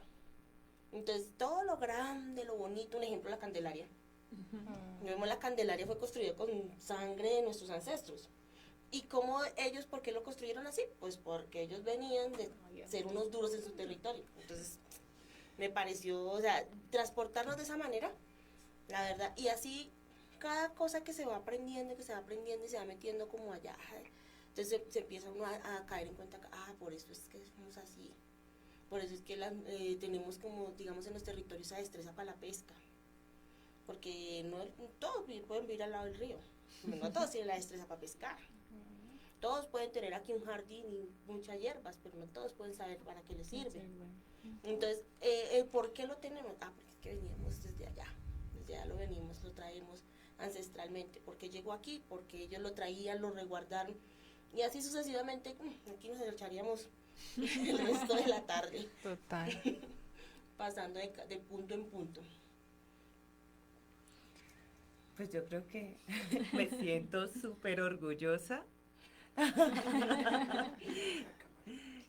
[SPEAKER 4] Entonces todo lo grande, lo bonito, un ejemplo, la Candelaria. Vemos la Candelaria fue construida con sangre de nuestros ancestros. ¿Y cómo ellos, por qué lo construyeron así? Pues porque ellos venían de ser unos duros en su territorio. Entonces, me pareció, o sea, transportarnos de esa manera, la verdad. Y así, cada cosa que se va aprendiendo, que se va aprendiendo y se va metiendo como allá, entonces se empieza uno a caer en cuenta que, por eso es que somos así. Por eso es que tenemos como, digamos, en los territorios esa destreza para la pesca. Porque no todos pueden vivir al lado del río. No todos tienen la destreza para pescar. Todos pueden tener aquí un jardín y muchas hierbas, pero no todos pueden saber para qué les sirve. Entonces, ¿por qué lo tenemos? Porque es que veníamos desde allá lo venimos, lo traemos ancestralmente. Porque llegó aquí, porque ellos lo traían, lo resguardaron. Y así sucesivamente, aquí nos echaríamos el resto de la tarde.
[SPEAKER 5] Total.
[SPEAKER 4] Pasando de punto en punto.
[SPEAKER 3] Pues yo creo que me siento súper orgullosa.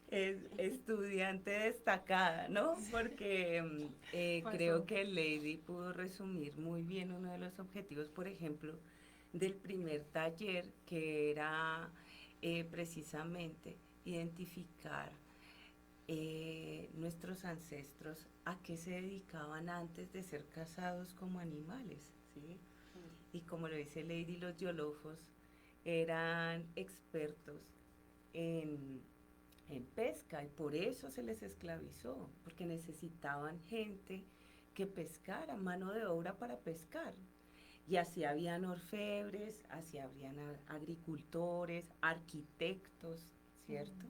[SPEAKER 3] Es estudiante destacada, ¿no? Porque creo que Lady pudo resumir muy bien uno de los objetivos, por ejemplo, del primer taller, que era precisamente identificar nuestros ancestros a qué se dedicaban antes de ser cazados como animales, ¿sí? Y como lo dice Lady, los yolofos eran expertos en pesca y por eso se les esclavizó, porque necesitaban gente que pescara, mano de obra para pescar. Y así habían orfebres, así habrían agricultores, arquitectos, ¿cierto?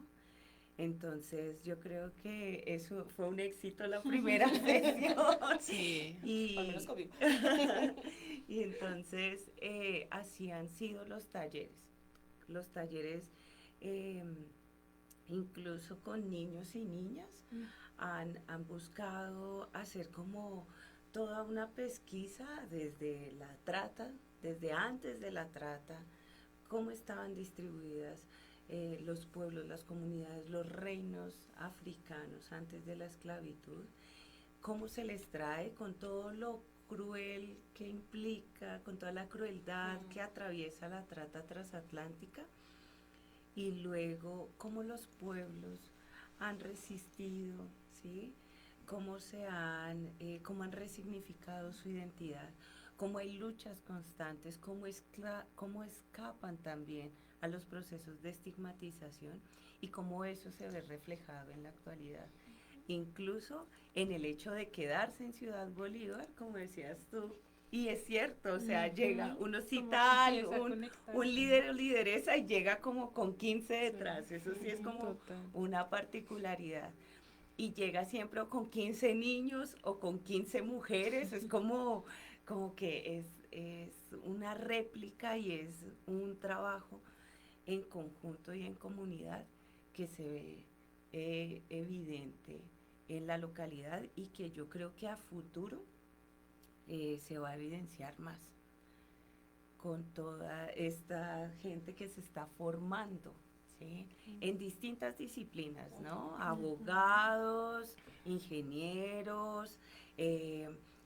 [SPEAKER 3] Entonces yo creo que eso fue un éxito la primera sesión.
[SPEAKER 5] Sí,
[SPEAKER 4] al menos conmigo.
[SPEAKER 3] Y entonces así han sido los talleres. Los talleres incluso con niños y niñas han buscado hacer como toda una pesquisa desde la trata, desde antes de la trata, cómo estaban distribuidas los pueblos, las comunidades, los reinos africanos antes de la esclavitud, cómo se les trae con todo lo cruel que implica, con toda la crueldad que atraviesa la trata transatlántica, y luego cómo los pueblos han resistido, ¿sí? Cómo han resignificado su identidad, cómo hay luchas constantes, cómo escapan también a los procesos de estigmatización y cómo eso se ve reflejado en la actualidad. Incluso en el hecho de quedarse en Ciudad Bolívar, como decías tú, y es cierto, o sea, llega, uno cita un líder o lideresa y llega como con 15 detrás, eso sí es como una particularidad. Y llega siempre o con 15 niños o con 15 mujeres, es como que es una réplica y es un trabajo en conjunto y en comunidad que se ve evidente en la localidad y que yo creo que a futuro se va a evidenciar más con toda esta gente que se está formando, ¿sí? En distintas disciplinas, ¿no? Abogados, ingenieros,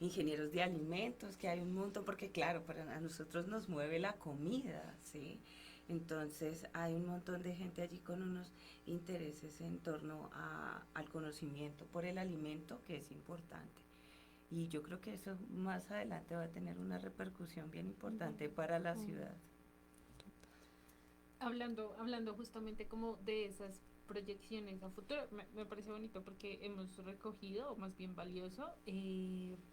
[SPEAKER 3] ingenieros de alimentos, que hay un montón, porque claro, para nosotros nos mueve la comida, ¿sí? Entonces hay un montón de gente allí con unos intereses en torno al conocimiento por el alimento, que es importante. Y yo creo que eso más adelante va a tener una repercusión bien importante para la ciudad.
[SPEAKER 1] Hablando justamente como de esas proyecciones a futuro. Me parece bonito porque hemos recogido, o más bien valioso,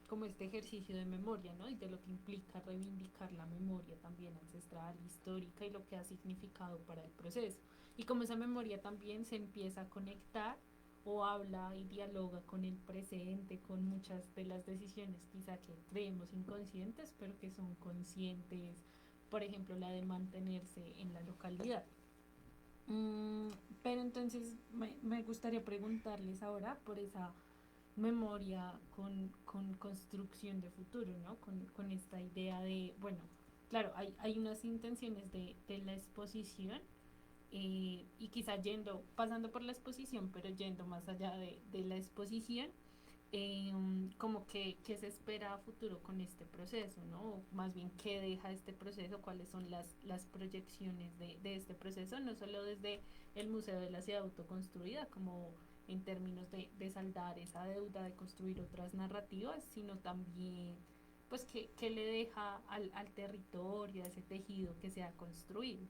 [SPEAKER 1] como este ejercicio de memoria, ¿no? Y de lo que implica reivindicar la memoria también ancestral, histórica y lo que ha significado para el proceso. Y como esa memoria también se empieza a conectar o habla y dialoga con el presente, con muchas de las decisiones quizá que creemos inconscientes, pero que son conscientes, por ejemplo, la de mantenerse en la localidad. Mm, pero entonces me gustaría preguntarles ahora por esa memoria con construcción de futuro, ¿no? Con esta idea de, bueno, claro, hay unas intenciones de la exposición y quizá pasando por la exposición, pero yendo más allá de la exposición, como que se espera a futuro con este proceso, ¿no? O más bien, ¿qué deja este proceso? ¿Cuáles son las proyecciones de este proceso? No solo desde el Museo de la Ciudad Autoconstruida, como en términos de saldar esa deuda, de construir otras narrativas, sino también, pues, qué le deja al territorio, a ese tejido que se ha construido.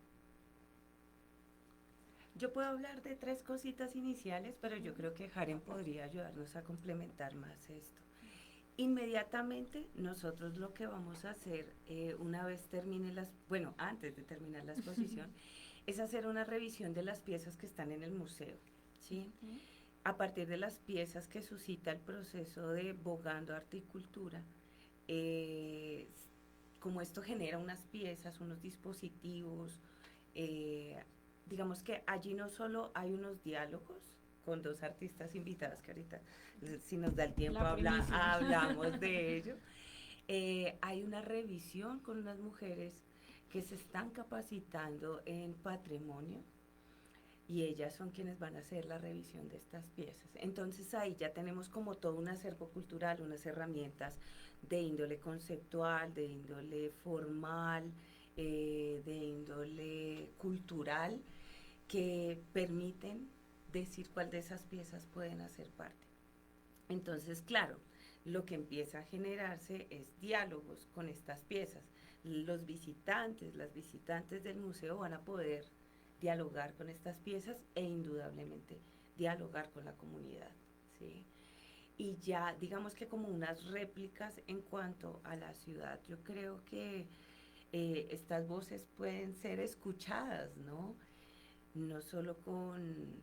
[SPEAKER 3] Yo puedo hablar de tres cositas iniciales, pero yo creo que Karen podría ayudarnos a complementar más esto. Inmediatamente nosotros lo que vamos a hacer una vez termine antes de terminar la exposición, es hacer una revisión de las piezas que están en el museo, ¿sí? A partir de las piezas que suscita el proceso de Bogando Arte y Cultura, como esto genera unas piezas, unos dispositivos, eh, digamos que allí no solo hay unos diálogos con dos artistas invitadas, que ahorita, si nos da el tiempo, hablamos de ello. Hay una revisión con unas mujeres que se están capacitando en patrimonio y ellas son quienes van a hacer la revisión de estas piezas. Entonces ahí ya tenemos como todo un acervo cultural, unas herramientas de índole conceptual, de índole formal, de índole cultural, que permiten decir cuál de esas piezas pueden hacer parte. Entonces, claro, lo que empieza a generarse es diálogos con estas piezas. Los visitantes, las visitantes del museo van a poder dialogar con estas piezas e indudablemente dialogar con la comunidad, ¿sí? Y ya, digamos que como unas réplicas en cuanto a la ciudad, yo creo que estas voces pueden ser escuchadas, ¿no? No solo con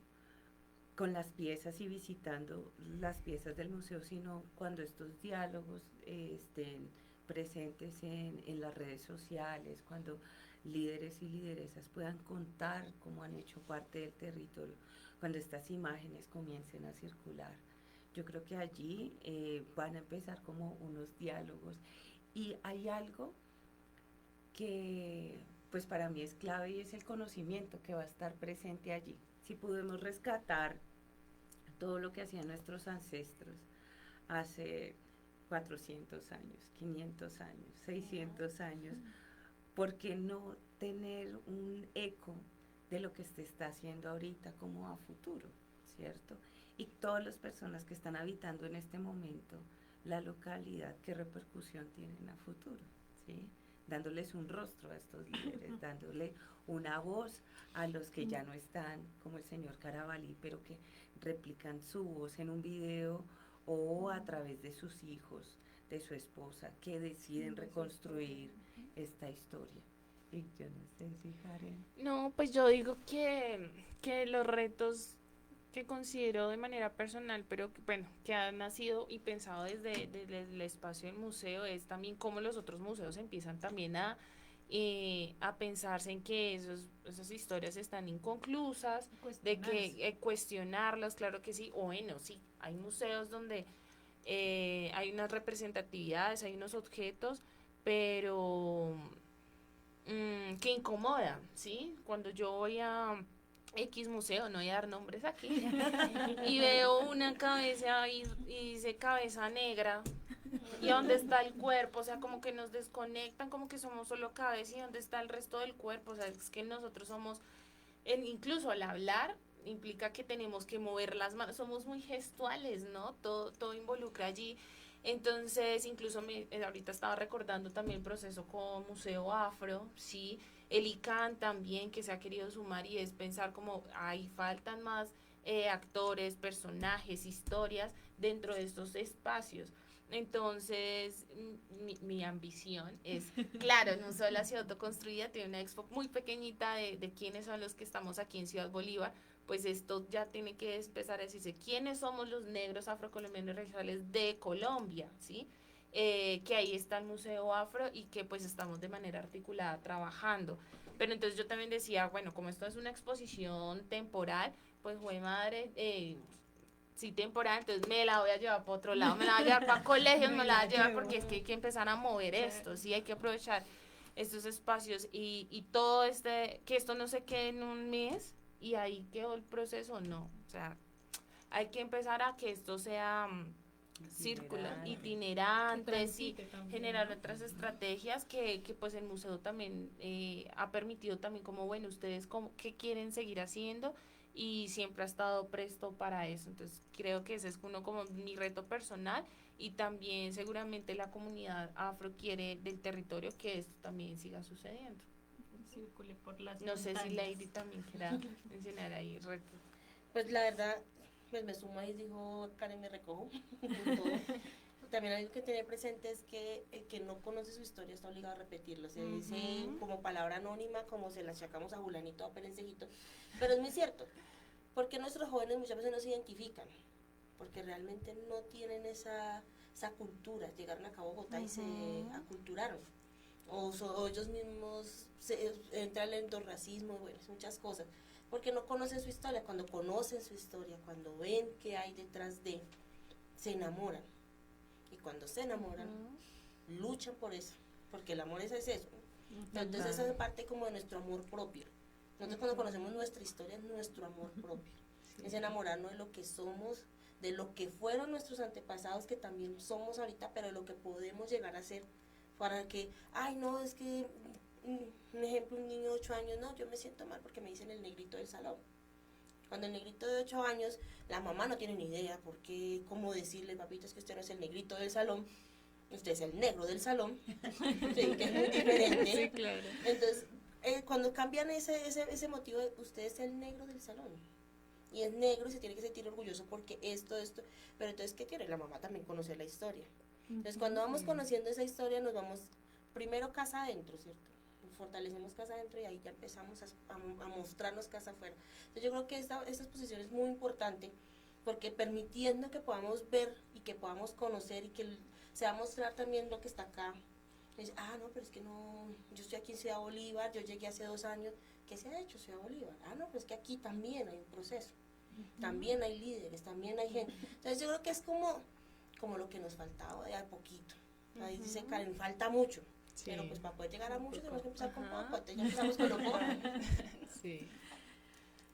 [SPEAKER 3] las piezas y visitando las piezas del museo, sino cuando estos diálogos estén presentes en las redes sociales, cuando líderes y lideresas puedan contar cómo han hecho parte del territorio, cuando estas imágenes comiencen a circular. Yo creo que allí van a empezar como unos diálogos y hay algo que pues para mí es clave y es el conocimiento que va a estar presente allí. Si podemos rescatar todo lo que hacían nuestros ancestros hace 400 años, 500 años, 600 años, ¿por qué no tener un eco de lo que se está haciendo ahorita como a futuro, ¿cierto? Y todas las personas que están habitando en este momento la localidad, ¿qué repercusión tienen a futuro? ¿Sí? Dándoles un rostro a estos líderes, dándole una voz a los que ya no están, como el señor Carabalí, pero que replican su voz en un video o a través de sus hijos, de su esposa, que deciden reconstruir esta historia. Y yo no sé si Karen.
[SPEAKER 2] No, pues yo digo que los retos que considero de manera personal, pero que, bueno, que han nacido y pensado desde el espacio del museo, es también cómo los otros museos empiezan también a pensarse en que esas historias están inconclusas, de que cuestionarlas, claro que sí, o bueno, sí, hay museos donde hay unas representatividades, hay unos objetos, pero que incomodan, ¿sí? Cuando yo voy a X museo, no voy a dar nombres aquí, y veo una cabeza y dice cabeza negra, y dónde está el cuerpo, o sea, como que nos desconectan, como que somos solo cabeza y dónde está el resto del cuerpo, o sea, es que nosotros somos, incluso al hablar, implica que tenemos que mover las manos, somos muy gestuales, ¿no? Todo involucra allí Entonces, incluso ahorita estaba recordando también el proceso con Museo Afro, ¿sí? El ICANN también que se ha querido sumar y es pensar como, ahí faltan más actores, personajes, historias dentro de estos espacios. Entonces, mi ambición es, claro, no solo la ciudad autoconstruida, tiene una expo muy pequeñita de quiénes son los que estamos aquí en Ciudad Bolívar, pues esto ya tiene que empezar a decirse quiénes somos los negros afrocolombianos regionales de Colombia, ¿sí? Que ahí está el Museo Afro y que pues estamos de manera articulada trabajando. Pero entonces yo también decía, bueno, como esto es una exposición temporal, pues güey madre, sí temporal, entonces me la voy a llevar para otro lado, me la voy a llevar para colegios, me la voy a llevar porque es que hay que empezar a mover esto, sí, hay que aprovechar estos espacios y todo que esto no se quede en un mes y ahí quedó el proceso, no, o sea, hay que empezar a que esto sea circular, itinerante, sí, generar otras estrategias que pues el museo también ha permitido también como, bueno, ustedes qué quieren seguir haciendo y siempre ha estado presto para eso. Entonces creo que ese es uno como mi reto personal y también seguramente la comunidad afro quiere del territorio que esto también siga sucediendo.
[SPEAKER 1] Circule por las
[SPEAKER 2] No sé
[SPEAKER 1] montañas.
[SPEAKER 2] si Lady también quiera mencionar ahí reto.
[SPEAKER 4] Pues la verdad, pues me sumo y dijo Karen, me recojo. También algo que tener presente es que el que no conoce su historia está obligado a repetirlo. Se dice como palabra anónima, como se la achacamos a Julanito, a Perencejito. Pero es muy cierto, porque nuestros jóvenes muchas veces no se identifican, porque realmente no tienen esa cultura. Llegaron acá a Bogotá y se aculturaron. O ellos mismos entran en el racismo, bueno, muchas cosas. Porque no conocen su historia. Cuando conocen su historia, cuando ven qué hay detrás de, se enamoran. Y cuando se enamoran, luchan por eso. Porque el amor es eso. Entonces esa es parte como de nuestro amor propio. Nosotros cuando conocemos nuestra historia es nuestro amor propio. Sí. Es enamorarnos de lo que somos, de lo que fueron nuestros antepasados, que también somos ahorita, pero de lo que podemos llegar a ser. Para que, ay no, es que, un ejemplo, un niño de 8 años, no, yo me siento mal porque me dicen el negrito del salón. Cuando el negrito de 8 años, la mamá no tiene ni idea por qué, cómo decirle, papito, es que usted no es el negrito del salón, usted es el negro del salón, sí, que es muy diferente.
[SPEAKER 1] Sí, claro.
[SPEAKER 4] Entonces, cuando cambian ese motivo, usted es el negro del salón. Y es negro y se tiene que sentir orgulloso porque esto, pero entonces, ¿qué tiene? La mamá también conoce la historia. Entonces, cuando vamos conociendo esa historia, nos vamos primero casa adentro, ¿cierto? Fortalecemos casa adentro y ahí ya empezamos a mostrarnos casa afuera. Entonces, yo creo que esta exposición es muy importante porque permitiendo que podamos ver y que podamos conocer y que se va a mostrar también lo que está acá. Dice, no, pero es que no, yo estoy aquí en Ciudad Bolívar, yo llegué hace 2 años, ¿qué se ha hecho Ciudad Bolívar? No, pero es que aquí también hay un proceso, también hay líderes, también hay gente. Entonces, yo creo que es como lo que nos faltaba de a poquito. Ahí dice Karen, falta mucho, sí, pero pues para poder llegar a mucho tenemos que empezar con poco, entonces ya empezamos con lo poco.
[SPEAKER 1] Sí.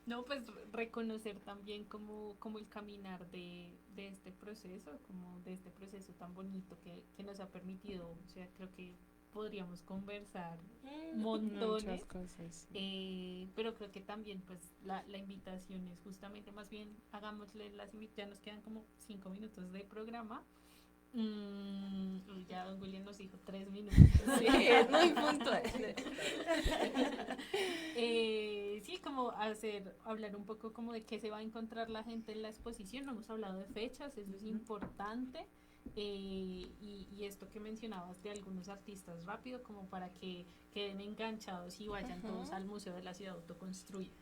[SPEAKER 1] No, pues reconocer también como el caminar de este proceso, como de este proceso tan bonito que nos ha permitido, o sea, creo que podríamos conversar montones,
[SPEAKER 5] muchas cosas, sí.
[SPEAKER 1] Pero creo que también pues la invitación es justamente, más bien hagámosle ya nos quedan como 5 minutos de programa. Ya don William nos dijo 3 minutos.
[SPEAKER 2] Sí, es muy puntual.
[SPEAKER 1] Sí, como hablar un poco como de qué se va a encontrar la gente en la exposición. No hemos hablado de fechas, eso es importante. Y esto que mencionabas de algunos artistas, rápido, como para que queden enganchados y vayan todos al Museo de la Ciudad Autoconstruida.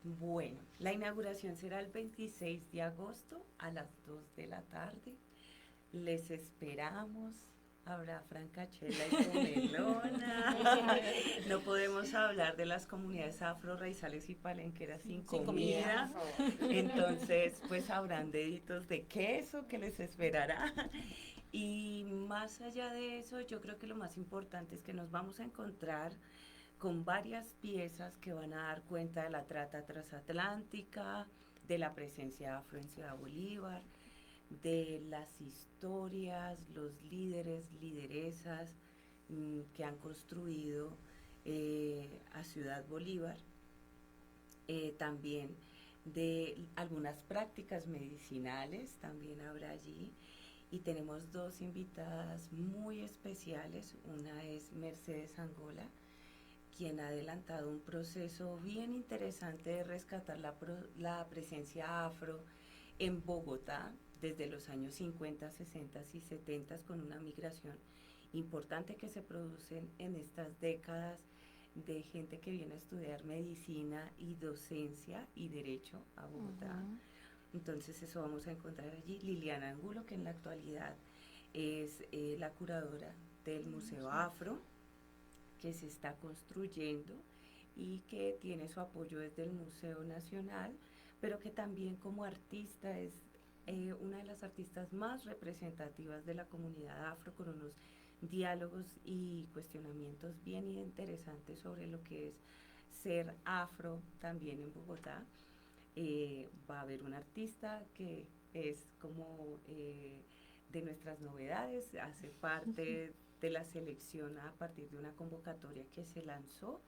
[SPEAKER 3] Bueno, la inauguración será el 26 de agosto a las 2 de la tarde. Les esperamos. Habrá francachela y comelona. No podemos hablar de las comunidades afro, raizales y palenqueras sin comida. Entonces, pues habrán deditos de queso que les esperará. Y más allá de eso, yo creo que lo más importante es que nos vamos a encontrar con varias piezas que van a dar cuenta de la trata transatlántica, de la presencia afro en Ciudad Bolívar, de las historias, los líderes, lideresas que han construido a Ciudad Bolívar, también de algunas prácticas medicinales, también habrá allí, y tenemos dos invitadas muy especiales. Una es Mercedes Angola, quien ha adelantado un proceso bien interesante de rescatar la presencia afro en Bogotá desde los años 50, 60 y 70 con una migración importante que se produce en estas décadas de gente que viene a estudiar medicina y docencia y derecho a Bogotá. Entonces eso vamos a encontrar allí. Liliana Angulo, que en la actualidad es la curadora del Museo Afro, que se está construyendo y que tiene su apoyo desde el Museo Nacional, pero que también como artista es una de las artistas más representativas de la comunidad afro, con unos diálogos y cuestionamientos bien interesantes sobre lo que es ser afro también en Bogotá. Va a haber un artista que es como de nuestras novedades, hace parte de la selección a partir de una convocatoria que se lanzó,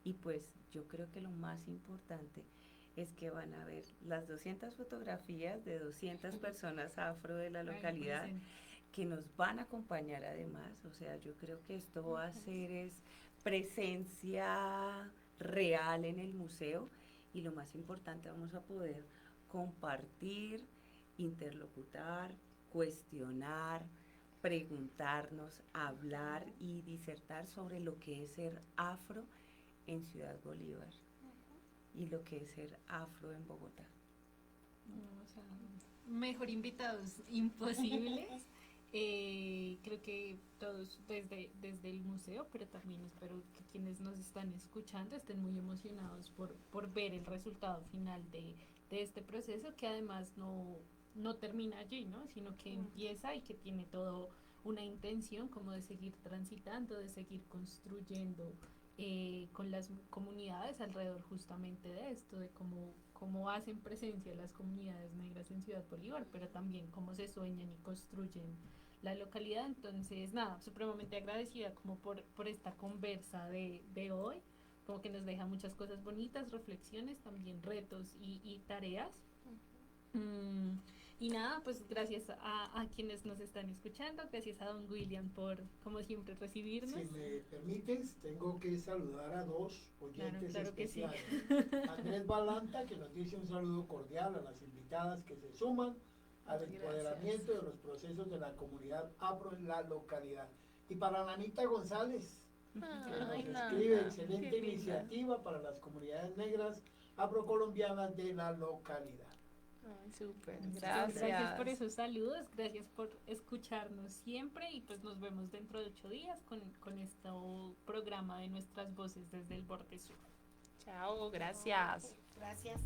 [SPEAKER 3] y pues yo creo que lo más importante es que van a ver las 200 fotografías de 200 personas afro de la localidad que nos van a acompañar además. O sea, yo creo que esto va a ser es presencia real en el museo, y lo más importante, vamos a poder compartir, interlocutar, cuestionar, preguntarnos, hablar y disertar sobre lo que es ser afro en Ciudad Bolívar y lo que es ser afro en Bogotá.
[SPEAKER 1] No, o sea, mejor invitados imposibles. Creo que todos desde el museo, pero también espero que quienes nos están escuchando estén muy emocionados por ver el resultado final de este proceso, que además no termina allí, ¿no? Sino que empieza y que tiene todo una intención como de seguir transitando, de seguir construyendo con las comunidades alrededor justamente de esto, de cómo hacen presencia las comunidades negras en Ciudad Bolívar, pero también cómo se sueñan y construyen la localidad. Entonces, nada, supremamente agradecida como por esta conversa de hoy, como que nos deja muchas cosas bonitas, reflexiones, también retos y tareas. Y nada, pues gracias a quienes nos están escuchando, gracias a don William por, como siempre, recibirnos.
[SPEAKER 6] Si me permites, tengo que saludar a dos oyentes
[SPEAKER 1] Claro que sí.
[SPEAKER 6] especiales. Andrés Balanta, que nos dice un saludo cordial a las invitadas que se suman al empoderamiento de los procesos de la comunidad afro en la localidad. Y para Nanita González, que nos escribe, excelente iniciativa para las comunidades negras afrocolombianas de la localidad.
[SPEAKER 5] Ay, súper,
[SPEAKER 1] Gracias por esos saludos, gracias por escucharnos siempre, y pues nos vemos dentro de 8 días con este programa de Nuestras Voces desde el Borde Sur.
[SPEAKER 5] Chao, gracias.
[SPEAKER 4] Gracias.